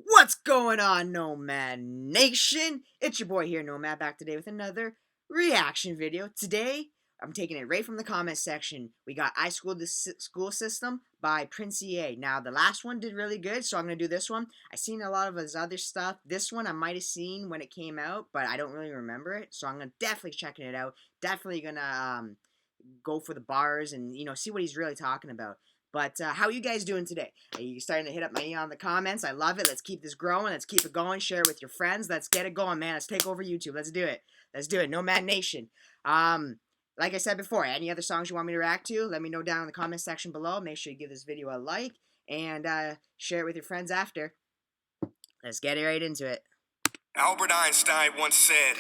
What's going on, Nomad Nation? It's your boy here, Nomad, back today with another reaction video. Today, I'm taking it right from the comment section. We got I Schooled the School System by Prince EA. Now, the last one did really good, so I'm going to do this one. I've seen a lot of his other stuff. This one I might have seen when it came out, but I don't really remember it, so I'm gonna definitely checking it out. Definitely going to go for the bars and, see what he's really talking about. But how are you guys doing today? Are you starting to hit up my on the comments? I love it. Let's keep this growing. Let's keep it going. Share it with your friends. Let's get it going, man. Let's take over YouTube. Let's do it. Let's do it. Nomad Nation. Like I said before, any other songs you want me to react to, let me know down in the comment section below. Make sure you give this video a like and share it with your friends after. Let's get right into it. Albert Einstein once said,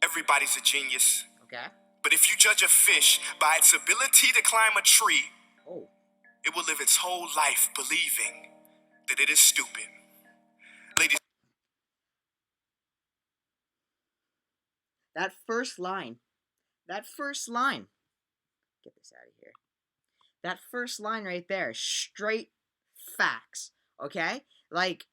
"Everybody's a genius. Okay. But if you judge a fish by its ability to climb a tree, Oh. it will live its whole life believing that it is stupid." Ladies, That first line. Get this out of here. That first line right there, straight facts, okay? Like,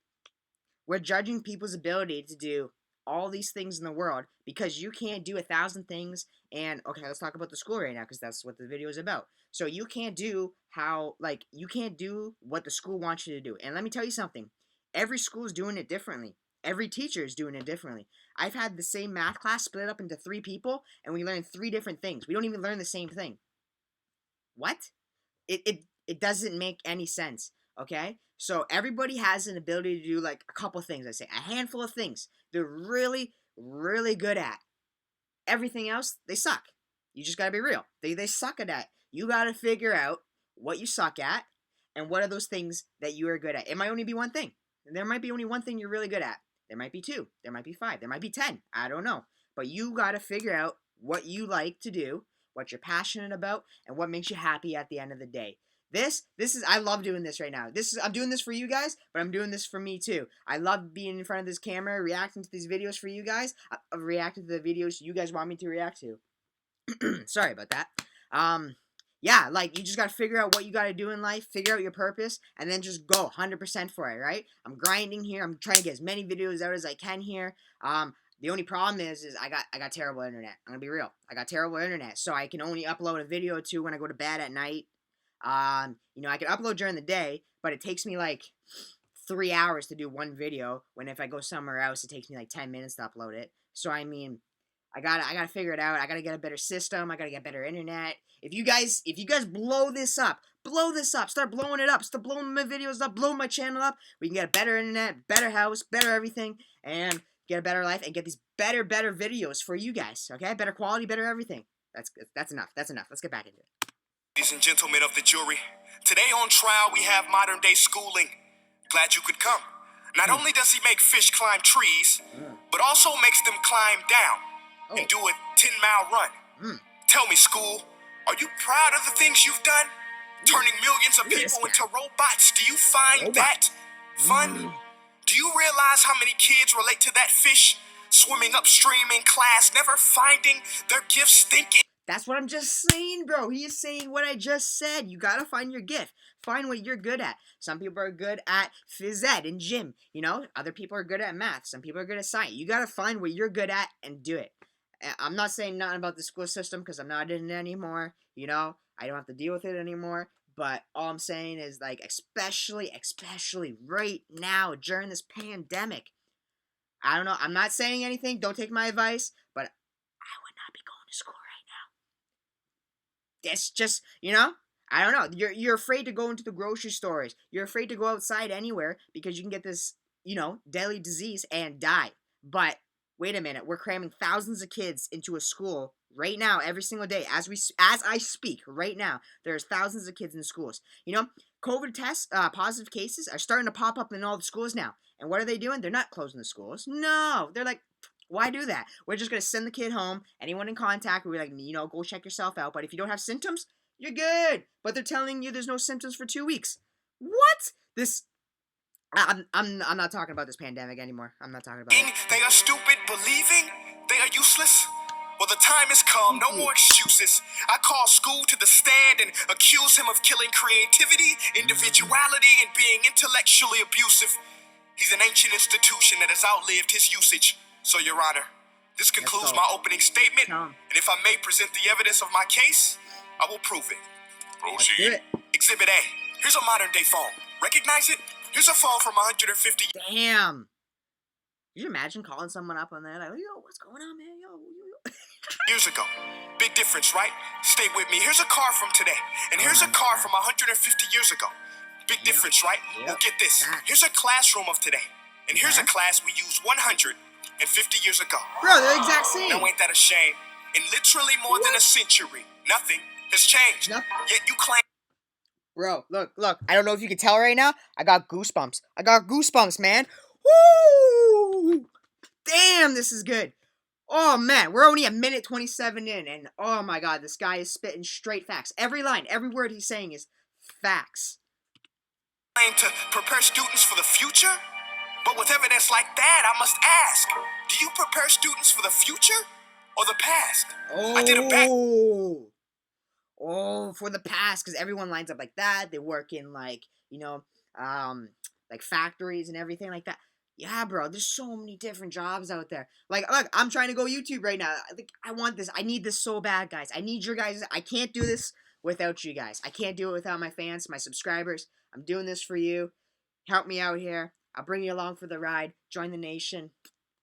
we're judging people's ability to do all these things in the world because you can't do 1,000 things. And okay, let's talk about the school right now because that's what the video is about. So you can't do you can't do what the school wants you to do. And let me tell you something. Every school is doing it differently. Every teacher is doing it differently. I've had the same math class split up into 3 people, and we learn 3 different things. We don't even learn the same thing. What? It doesn't make any sense, okay? So everybody has an ability to do like a couple things, I say. A handful of things they're really, really good at. Everything else, they suck. You just gotta be real. They suck at that. You gotta figure out what you suck at and what are those things that you are good at. It might only be one thing. There might be only one thing you're really good at. There might be 2. There might be 5. There might be 10. I don't know. But you gotta figure out what you like to do, what you're passionate about, and what makes you happy at the end of the day. This is I love doing this right now. I'm doing this for you guys, but I'm doing this for me too. I love being in front of this camera, reacting to these videos for you guys. I've reacted to the videos you guys want me to react to. Sorry about that. Yeah, like you just gotta figure out what you gotta do in life, figure out your purpose, and then just go 100% for it, right? I'm grinding here. I'm trying to get as many videos out as I can here. The only problem is I got terrible internet. I'm gonna be real. I got terrible internet, so I can only upload a video or 2 when I go to bed at night. I can upload during the day, but it takes me like 3 hours to do one video. When if I go somewhere else, it takes me like 10 minutes to upload it. So I mean, I gotta figure it out. I gotta get a better system. I gotta get better internet. If you guys blow this up, start blowing it up, start blowing my videos up, blow my channel up. We can get a better internet, better house, better everything, and get a better life and get these better videos for you guys. Okay, better quality, better everything. That's enough. That's enough. Let's get back into it. ladies and gentlemen of the jury, today on trial we have modern day schooling. Glad you could come. Not only does he make fish climb trees, but also makes them climb down and do a 10-mile run. Tell me, school, are you proud of the things you've done? Turning millions of people into robots. Do you find that fun? Do you realize how many kids relate to that fish swimming upstream in class, never finding their gifts, thinking? That's what I'm just saying, bro. He is saying what I just said. You gotta find your gift. Find what you're good at. Some people are good at phys ed and gym. Other people are good at math. Some people are good at science. You gotta find what you're good at and do it. I'm not saying nothing about the school system because I'm not in it anymore. I don't have to deal with it anymore. But all I'm saying is, like, especially right now during this pandemic. I don't know. I'm not saying anything. Don't take my advice. But I would not be going to school right now. It's just, I don't know. You're afraid to go into the grocery stores. You're afraid to go outside anywhere because you can get this, deadly disease and die. But wait a minute. We're cramming thousands of kids into a school right now, every single day, as I speak right now. There's thousands of kids in schools. COVID tests, positive cases are starting to pop up in all the schools now. And what are they doing? They're not closing the schools. No, they're like, why do that? We're just gonna send the kid home. Anyone in contact, we're like, go check yourself out. But if you don't have symptoms, you're good. But they're telling you there's no symptoms for 2 weeks. What? I'm not talking about this pandemic anymore. I'm not talking about it. They are stupid, believing they are useless. Well, the time has come. No more excuses. I call school to the stand and accuse him of killing creativity, individuality, and being intellectually abusive. He's an ancient institution that has outlived his usage. So, Your Honor, this concludes my opening statement, and if I may present the evidence of my case, I will prove it. Proceed. Exhibit A. Here's a modern-day phone. Recognize it? Here's a phone from 150... Damn. Could you imagine calling someone up on that? Like, yo, what's going on, man? Yo. years ago. Big difference, right? Stay with me. Here's a car from today, and here's a car from 150 years ago. Big difference, right? Well, get this. Here's a classroom of today, and here's a class we used 150 years ago. Bro, they're the exact same. Now, ain't that a shame? In literally more than a century, nothing has changed. Yet you claim... Bro, look. I don't know if you can tell right now. I got goosebumps. Man. Woo! Damn, this is good. Oh, man. We're only a minute 27 in, and oh, my God. This guy is spitting straight facts. Every line, every word he's saying is facts. To prepare students for the future? But with evidence like that, I must ask, do you prepare students for the future or the past? I did a back... Oh, for the past, because everyone lines up like that. They work in, like, like factories and everything like that. Yeah, bro, there's so many different jobs out there. Like, look, I'm trying to go YouTube right now. I want this. I need this so bad, guys. I need your guys. I can't do this without you guys. I can't do it without my fans, my subscribers. I'm doing this for you. Help me out here. I'll bring you along for the ride. Join the nation.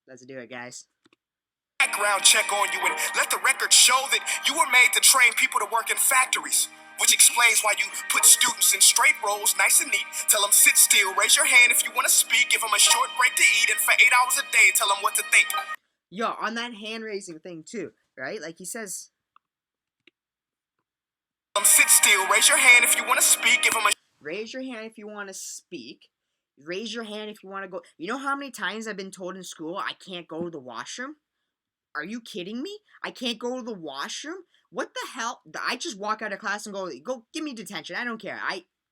Let's do it, guys. Background check on you and let the record show that you were made to train people to work in factories, which explains why you put students in straight rows, nice and neat, tell them sit still, raise your hand if you want to speak, give them a short break to eat, and for 8 hours a day, tell them what to think. Yo, on that hand-raising thing, too, right? Like he says... Sit still, raise your hand if you want to speak, give them a... Raise your hand if you want to speak. Raise your hand if you want to go... You know how many times I've been told in school I can't go to the washroom? Are you kidding me? I can't go to the washroom? What the hell? I just walk out of class and go give me detention. I don't care.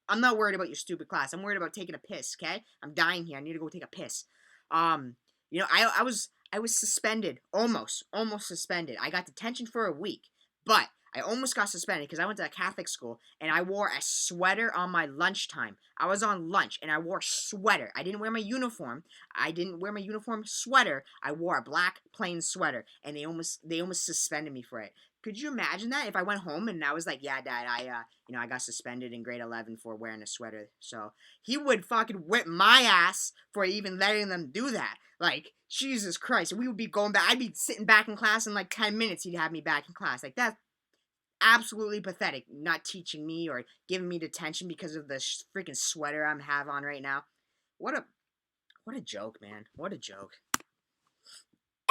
I'm not worried about your stupid class. I'm worried about taking a piss, okay? I'm dying here. I need to go take a piss. I was suspended. Almost suspended. I got detention for a week. But I almost got suspended because I went to a Catholic school and I wore a sweater on my lunchtime. I was on lunch and I wore a sweater. I didn't wear my uniform. Sweater. I wore a black plain sweater and they almost suspended me for it. Could you imagine that if I went home and I was like, yeah, Dad, I got suspended in grade 11 for wearing a sweater. So he would fucking whip my ass for even letting them do that. Like, Jesus Christ. We would be going back. I'd be sitting back in class in like 10 minutes. He'd have me back in class. Like, that's absolutely pathetic. Not teaching me or giving me detention because of the freaking sweater I have on right now. What a joke, man. What a joke.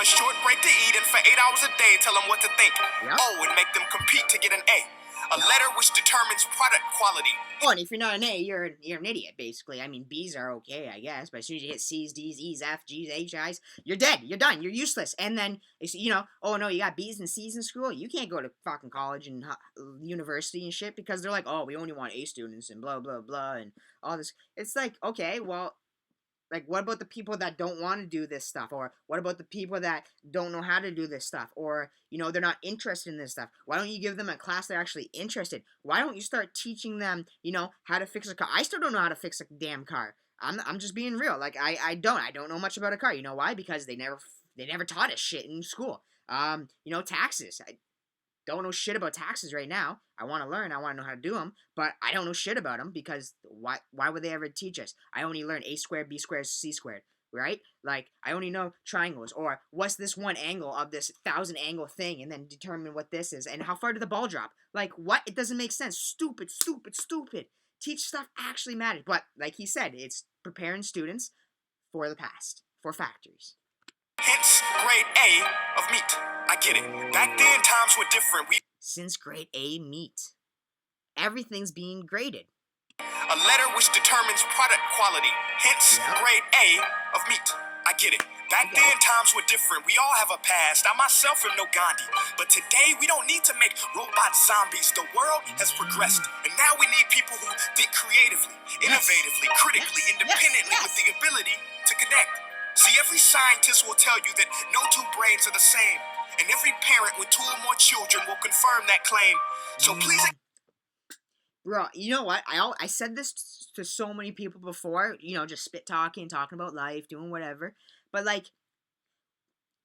A short break to eat and for 8 hours a day tell them what to think. Yep. Oh, and make them compete to get an A. A letter which determines product quality. Oh, and if you're not an A, you're an idiot, basically. I mean, B's are okay, I guess, but as soon as you hit C's, D's, E's, F, G's, H, I's, you're dead. You're done. You're useless. And then, oh no, you got B's and C's in school? You can't go to fucking college and university and shit because they're like, oh, we only want A students and blah, blah, blah, and all this. It's like, okay, well, like, what about the people that don't want to do this stuff? Or what about the people that don't know how to do this stuff? Or, they're not interested in this stuff. Why don't you give them a class they're actually interested? Why don't you start teaching them, how to fix a car? I still don't know how to fix a damn car. I'm just being real. Like, I don't know much about a car. You know why? Because they never taught us shit in school. Taxes. I don't know shit about taxes right now. I want to learn. I want to know how to do them, but I don't know shit about them because why would they ever teach us? I only learn a squared, b squared, c squared, right? Like, I only know triangles or what's this one angle of this 1,000 angle thing and then determine what this is and how far did the ball drop? Like, what? It doesn't make sense. Stupid. Teach stuff actually matters. But like he said, it's preparing students for the past, for factories. Hence, grade A of meat. I get it. Back then, times were different. Since grade A meat, everything's being graded. A letter which determines product quality. Hence, grade A of meat. I get it. Back then, times were different. We all have a past. I myself am no Gandhi. But today, we don't need to make robot zombies. The world has progressed. And now we need people who think creatively, innovatively, critically, independently, with the ability to connect. See, every scientist will tell you that no two brains are the same. And every parent with 2 or more children will confirm that claim. So please... Bro, you know what? I said this to so many people before, just spit talking, talking about life, doing whatever. But like,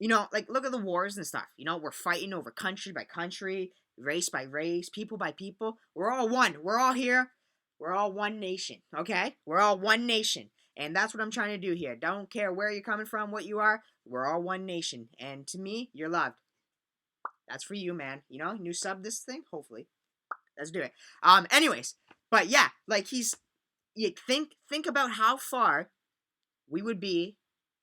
like look at the wars and stuff. We're fighting over country by country, race by race, people by people. We're all one. We're all here. We're all one nation, okay? We're all one nation. And that's what I'm trying to do here. Don't care where you're coming from, what you are. We're all one nation. And to me, you're loved. That's for you, man. New sub this thing, hopefully. Let's do it. Anyways, but yeah, like you think about how far we would be,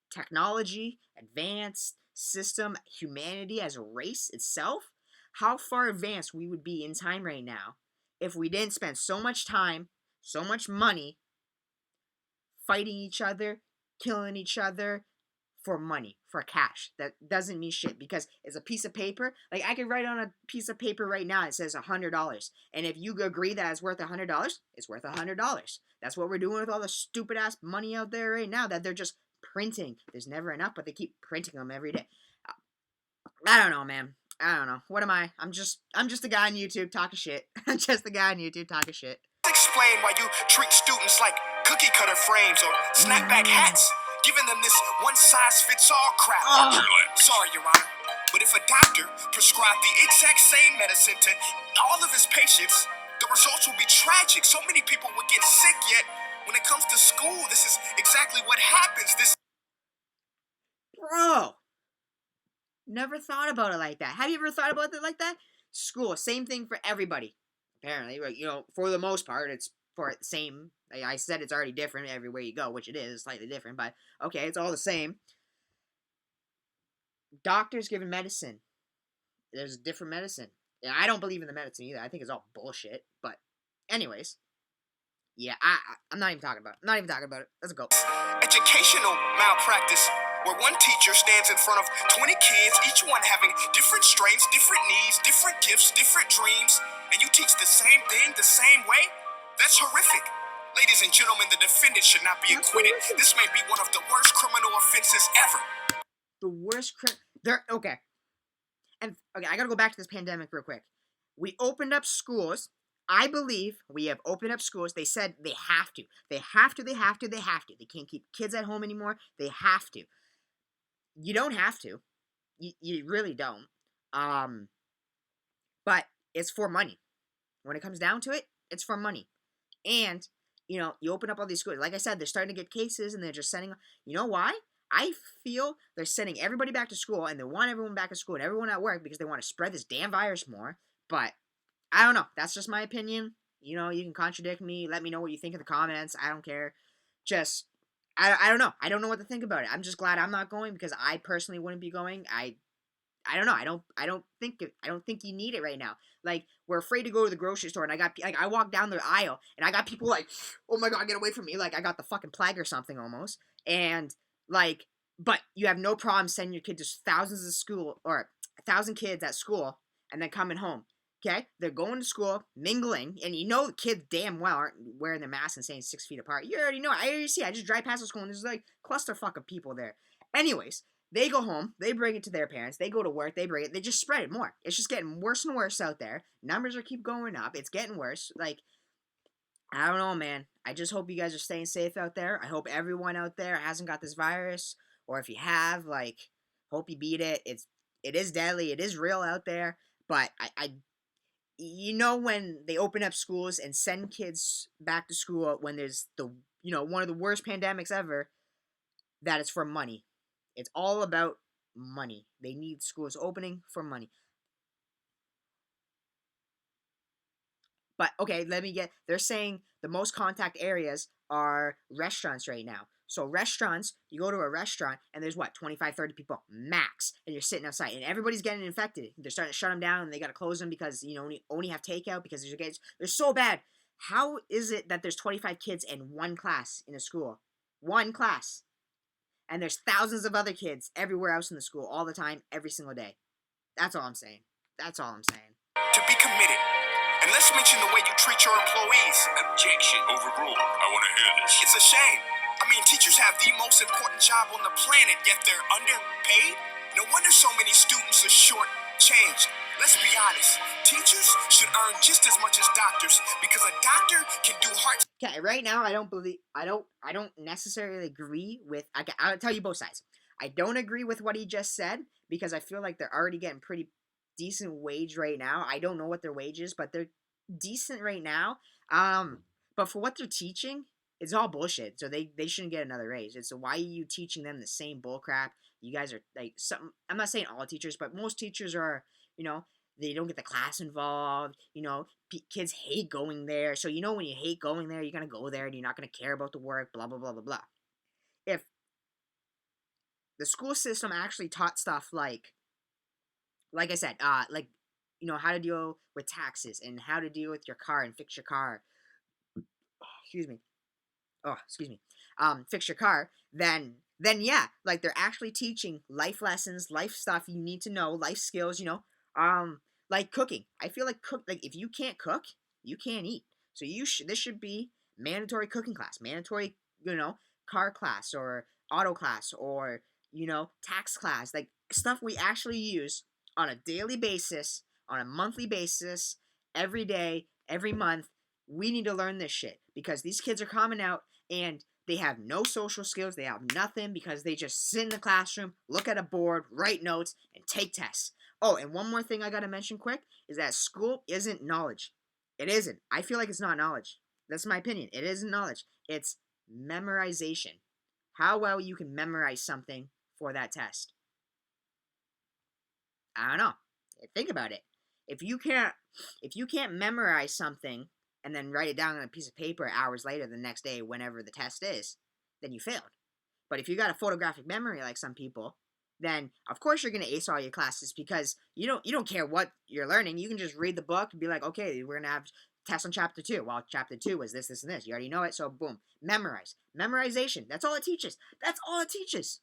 technology, advanced system, humanity as a race itself, how far advanced we would be in time right now if we didn't spend so much time, so much money fighting each other, killing each other for money, for cash. That doesn't mean shit because it's a piece of paper. Like I could write on a piece of paper right now, it says $100. And if you agree that it's worth $100, it's worth $100. That's what we're doing with all the stupid ass money out there right now that they're just printing. There's never enough, but they keep printing them every day. I don't know, man. I don't know. What am I? I'm just a guy on YouTube talking shit. I'm just a guy on YouTube talking shit. Explain why you treat students like cookie cutter frames or snapback hats, giving them this one-size-fits-all crap. Sorry, Your Honor, but if a doctor prescribed the exact same medicine to all of his patients, the results will be tragic. So many people would get sick, yet when it comes to school, this is exactly what happens. Bro, never thought about it like that. Have you ever thought about it like that? School, same thing for everybody. Apparently, for the most part, it's for the same. Like I said, it's already different everywhere you go, which it is slightly different, but okay, it's all the same. Doctors giving medicine. There's different medicine. Yeah, I don't believe in the medicine either. I think it's all bullshit. But, anyways, yeah, I'm not even talking about it. I'm not even talking about it. Let's go. Educational malpractice, where one teacher stands in front of 20 kids, each one having different strengths, different needs, different gifts, different dreams, and you teach the same thing the same way? That's horrific. Ladies and gentlemen, the defendant should not be acquitted. This may be one of the worst criminal offenses ever. The worst okay. And okay, I gotta go back to this pandemic real quick. We opened up schools. I believe we have opened up schools. They said they have to. They have to. They can't keep kids at home anymore. They have to. You don't have to. You really don't. But it's for money. When it comes down to it, it's for money. And, you open up all these schools. Like I said, they're starting to get cases and they're just sending. You know why? I feel they're sending everybody back to school and they want everyone back to school and everyone at work because they want to spread this damn virus more. But I don't know. That's just my opinion. You can contradict me. Let me know what you think in the comments. I don't care. Just, I don't know. I don't know what to think about it. I'm just glad I'm not going because I personally wouldn't be going. I don't know. I don't think you need it right now. Like, we're afraid to go to the grocery store, and I walk down the aisle, and I got people like, oh my god, get away from me! Like, I got the fucking plague or something almost. And like, but you have no problem sending your kid to thousands of school or 1,000 kids at school, and then coming home. Okay, they're going to school, mingling, and the kids damn well aren't wearing their masks and staying 6 feet apart. You already know. I already see. I just drive past the school, and there's like clusterfuck of people there. Anyways. They go home, they bring it to their parents, they go to work, they bring it, they just spread it more. It's just getting worse and worse out there. Numbers are keep going up, it's getting worse. Like, I don't know, man. I just hope you guys are staying safe out there. I hope everyone out there hasn't got this virus, or if you have, like, hope you beat it. It is deadly, it is real out there, but when they open up schools and send kids back to school when there's one of the worst pandemics ever, that it's for money. It's all about money. They need schools opening for money. But, okay, they're saying the most contact areas are restaurants right now. So restaurants, you go to a restaurant, and there's 25, 30 people, max, and you're sitting outside, and everybody's getting infected. They're starting to shut them down, and they got to close them because, only have takeout because they're so bad. How is it that there's 25 kids in one class in a school? One class. And there's thousands of other kids everywhere else in the school all the time, every single day. That's all I'm saying. To be committed. And let's mention the way you treat your employees. Objection. Overruled. I want to hear this. It's a shame. Teachers have the most important job on the planet, yet they're underpaid? No wonder so many students are short-changed. Let's be honest. Teachers should earn just as much as doctors because a doctor can do heart. Okay, right now I don't necessarily agree with. I'll tell you both sides. I don't agree with what he just said because I feel like they're already getting pretty decent wage right now. I don't know what their wage is, but they're decent right now. But for what they're teaching, it's all bullshit. So they shouldn't get another raise. It's why are you teaching them the same bullcrap? You guys are like some. I'm not saying all teachers, but most teachers are. They don't get the class involved. Kids hate going there. So when you hate going there, you're gonna go there and you're not gonna care about the work. Blah blah blah blah blah. If the school system actually taught stuff like I said, how to deal with taxes and how to deal with your car and fix your car. Excuse me. Oh, excuse me. Fix your car. Then yeah, like they're actually teaching life lessons, life stuff you need to know, life skills. Like cooking. I feel like if you can't cook, you can't eat. So this should be mandatory cooking class, mandatory car class or auto class or tax class, like stuff we actually use on a daily basis, on a monthly basis, every day, every month. We need to learn this shit because these kids are coming out and they have no social skills. They have nothing because they just sit in the classroom, look at a board, write notes, and take tests. Oh, and one more thing I gotta mention quick is that school isn't knowledge. It isn't. I feel like it's not knowledge. That's my opinion. It isn't knowledge. It's memorization. How well you can memorize something for that test. I don't know. Think about it. If you can't memorize something and then write it down on a piece of paper hours later the next day whenever the test is, then you failed. But if you got a photographic memory like some people, then of course you're gonna ace all your classes because you don't care what you're learning. You can just read the book and be like, okay, we're gonna have tests on chapter 2. Well, chapter 2 was this, this, and this. You already know it, so boom, memorize. Memorization. That's all it teaches. That's all it teaches.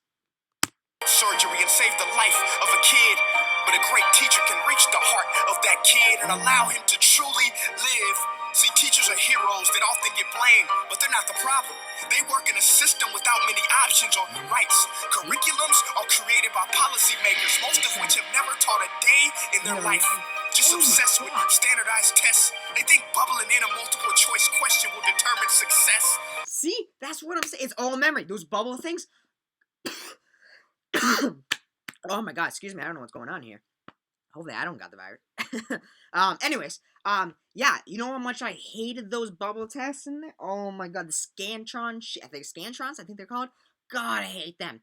Surgery and save the life of a kid, but a great teacher can reach the heart of that kid and allow him to truly live. See, teachers are heroes that often get blamed, but they're not the problem. They work in a system without many options or rights. Curriculums are created by policymakers, most of which have never taught a day in their life. Just obsessed with standardized tests. They think bubbling in a multiple choice question will determine success. See, that's what I'm saying. It's all memory. Those bubble things. Oh my god, excuse me, I don't know what's going on here. Hopefully I don't got the virus. Anyways, yeah, you know how much I hated those bubble tests in there? Oh my god, the Scantrons, I think they're called. God, I hate them.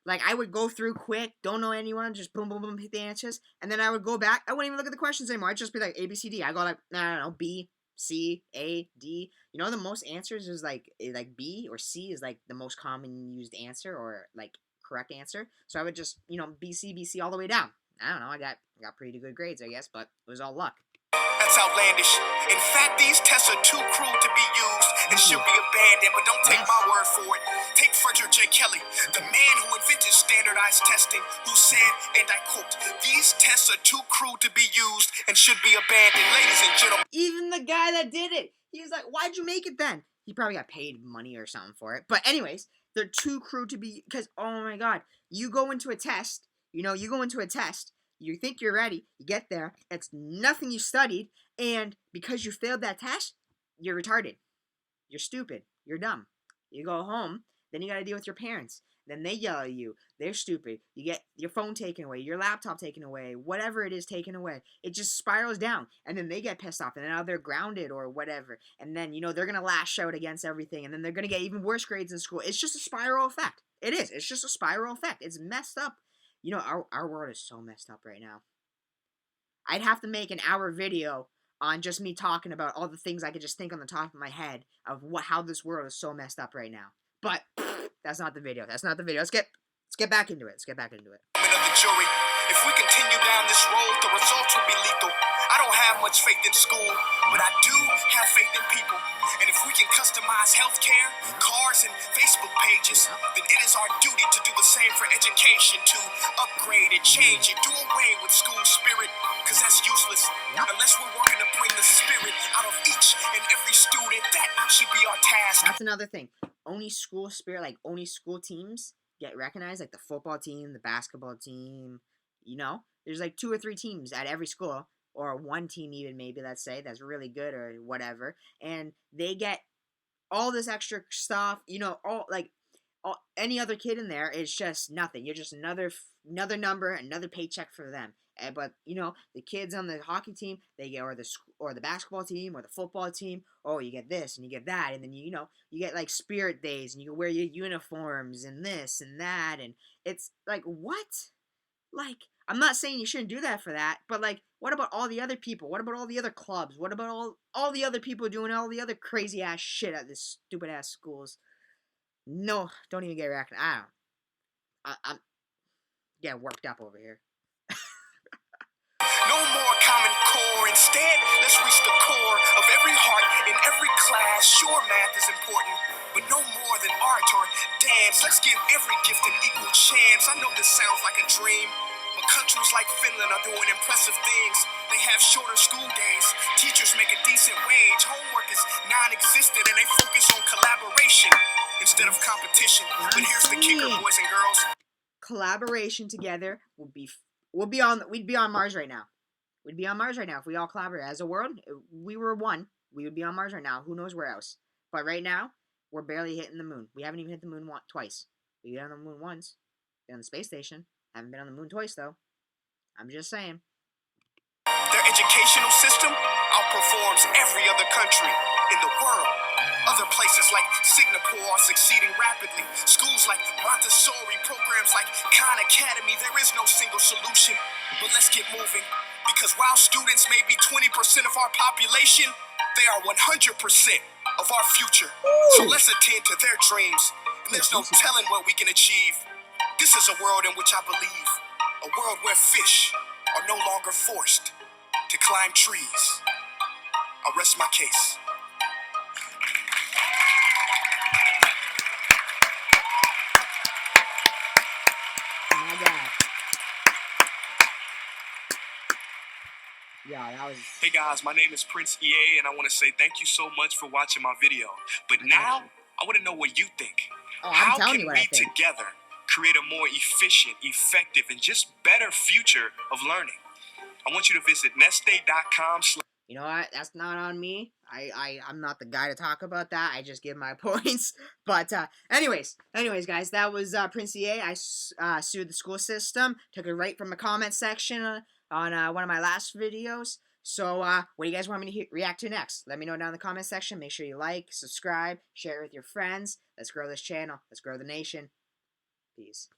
Like I would go through quick, don't know anyone, just boom, boom, boom, hit the answers, and then I would go back. I wouldn't even look at the questions anymore. I'd just be like A, B, C, D. I go like, I don't know, B, C, A, D. The most answers is like B or C is like the most common used answer or like correct answer. So I would just, B, C all the way down. I don't know, I got pretty good grades, I guess, but it was all luck. That's outlandish. In fact, these tests are too cruel to be used and should be abandoned, but don't take my word for it. Take Frederick J. Kelly, the man who invented standardized testing, who said, and I quote, "These tests are too cruel to be used and should be abandoned." Ladies and gentlemen. Even the guy that did it, he was like, why'd you make it then? He probably got paid money or something for it. But anyways, they're too cruel to be, because, oh my god, you go into a test, you think you're ready, you get there, it's nothing you studied, and because you failed that test, you're retarded. You're stupid. You're dumb. You go home, then you gotta deal with your parents. Then they yell at you. They're stupid. You get your phone taken away, your laptop taken away, whatever it is taken away. It just spirals down. And then they get pissed off. And now they're grounded or whatever. And then, they're going to lash out against everything. And then they're going to get even worse grades in school. It's just a spiral effect. It is. It's just a spiral effect. It's messed up. Our world is so messed up right now. I'd have to make an hour video on just me talking about all the things I could just think on the top of my head of how this world is so messed up right now. But that's not the video. Let's get back into it. Of the jury. If we continue down this road, the results will be lethal. I don't have much faith in school, but I do have faith in people. And if we can customize healthcare, cars, and Facebook pages, then it is our duty to do the same for education, to upgrade and change and do away with school spirit, because that's useless. Unless we're working to bring the spirit out of each and every student, that should be our task. That's another thing. Only school spirit, only school teams get recognized, like the football team, the basketball team, There's like 2 or 3 teams at every school, or one team even maybe, let's say, that's really good or whatever, and they get all this extra stuff. All like any other kid in there is just nothing. You're just another number, another paycheck for them. But the kids on the hockey team, they get, or the basketball team or the football team. Oh, you get this and you get that, and then you get like spirit days, and you can wear your uniforms and this and that, and it's like, what? Like, I'm not saying you shouldn't do that for that, but like, what about all the other people? What about all the other clubs? What about all the other people doing all the other crazy ass shit at this stupid ass schools? No, don't even get reacting. I don't. I'm getting worked up over here. No more common core. Instead, let's reach the core of every heart in every class. Sure, math is important, but no more than art or dance. Let's give every gift an equal chance. I know this sounds like a dream, but countries like Finland are doing impressive things. They have shorter school days. Teachers make a decent wage. Homework is non-existent, and they focus on collaboration instead of competition. But here's the kicker, boys and girls. Collaboration together we'd be on Mars right now. We'd be on Mars right now if we all collaborated as a world. We were one. We would be on Mars right now. Who knows where else? But right now, we're barely hitting the moon. We haven't even hit the moon twice. We got on the moon once. Been on the space station. Haven't been on the moon twice though. I'm just saying. Their educational system outperforms every other country in the world. Other places like Singapore are succeeding rapidly. Schools like Montessori, programs like Khan Academy, there is no single solution. But let's get moving, because while students may be 20% of our population, they are 100% of our future. So let's attend to their dreams. And there's no telling what we can achieve. This is a world in which I believe, a world where fish are no longer forced to climb trees. I'll rest my case. My God. Yeah, that was. Hey guys, my name is Prince EA, and I want to say thank you so much for watching my video. But now, I want to know what you think. Oh, I'm How telling can you what we I think. together create a more efficient, effective, and just better future of learning? I want you to visit nestday.com. You know what? That's not on me. I'm not the guy to talk about that. I just give my points. But anyways, guys, that was Prince EA. I sued the school system. Took it right from the comment section on one of my last videos. So what do you guys want me to react to next? Let me know down in the comment section. Make sure you like, subscribe, share it with your friends. Let's grow this channel. Let's grow the nation. Peace.